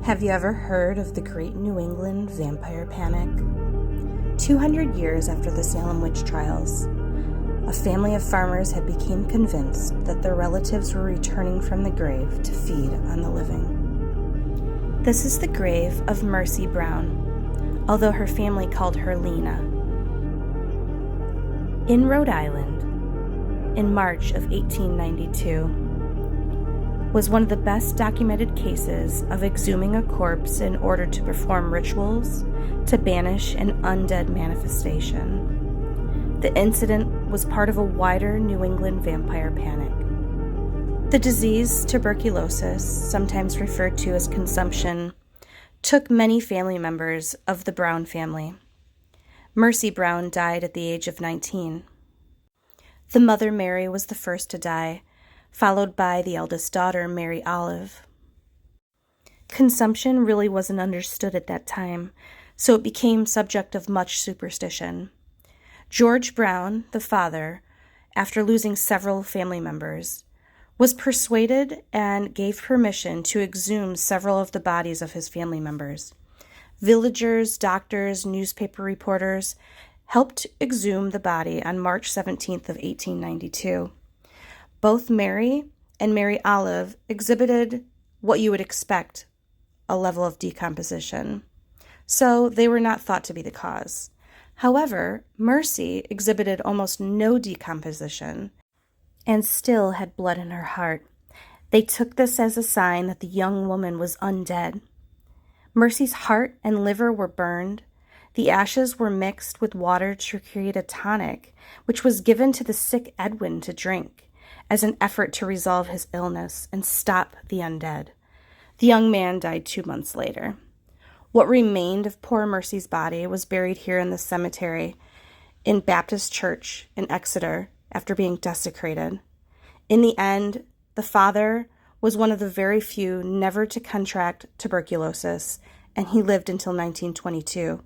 Have you ever heard of the Great New England Vampire Panic? 200 years after the Salem witch trials, a family of farmers had become convinced that their relatives were returning from the grave to feed on the living. This is the grave of Mercy Brown, although her family called her Lena. In Rhode Island, in March of 1892, was one of the best documented cases of exhuming a corpse in order to perform rituals to banish an undead manifestation. The incident was part of a wider New England vampire panic. The disease, tuberculosis, sometimes referred to as consumption, took many family members of the Brown family. Mercy Brown died at the age of 19. The mother, Mary, was the first to die, followed by the eldest daughter, Mary Olive. Consumption really wasn't understood at that time, so it became subject of much superstition. George Brown, the father, after losing several family members, was persuaded and gave permission to exhume several of the bodies of his family members. Villagers, doctors, newspaper reporters helped exhume the body on March 17th of 1892. Both Mary and Mary Olive exhibited what you would expect, a level of decomposition, so they were not thought to be the cause. However, Mercy exhibited almost no decomposition and still had blood in her heart. They took this as a sign that the young woman was undead. Mercy's heart and liver were burned. The ashes were mixed with water to create a tonic, which was given to the sick Edwin to drink as an effort to resolve his illness and stop the undead. The young man died 2 months later. What remained of poor Mercy's body was buried here in the cemetery in Baptist Church in Exeter after being desecrated. In the end, the father was one of the very few never to contract tuberculosis, and he lived until 1922.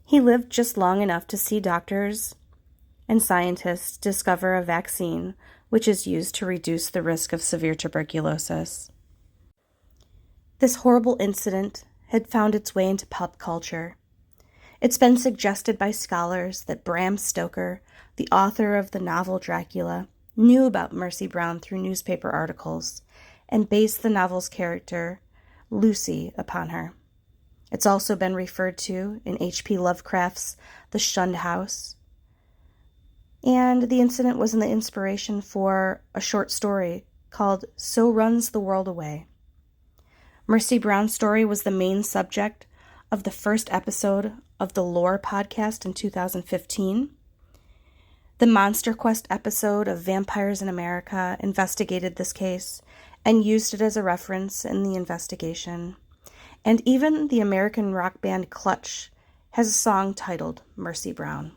He lived just long enough to see doctors and scientists discover a vaccine which is used to reduce the risk of severe tuberculosis. This horrible incident had found its way into pop culture. It's been suggested by scholars that Bram Stoker, the author of the novel Dracula, knew about Mercy Brown through newspaper articles and based the novel's character, Lucy, upon her. It's also been referred to in H.P. Lovecraft's The Shunned House, and the incident was the inspiration for a short story called So Runs the World Away. Mercy Brown's story was the main subject of the first episode of the Lore podcast in 2015. The Monster Quest episode of Vampires in America investigated this case and used it as a reference in the investigation. And even the American rock band Clutch has a song titled Mercy Brown.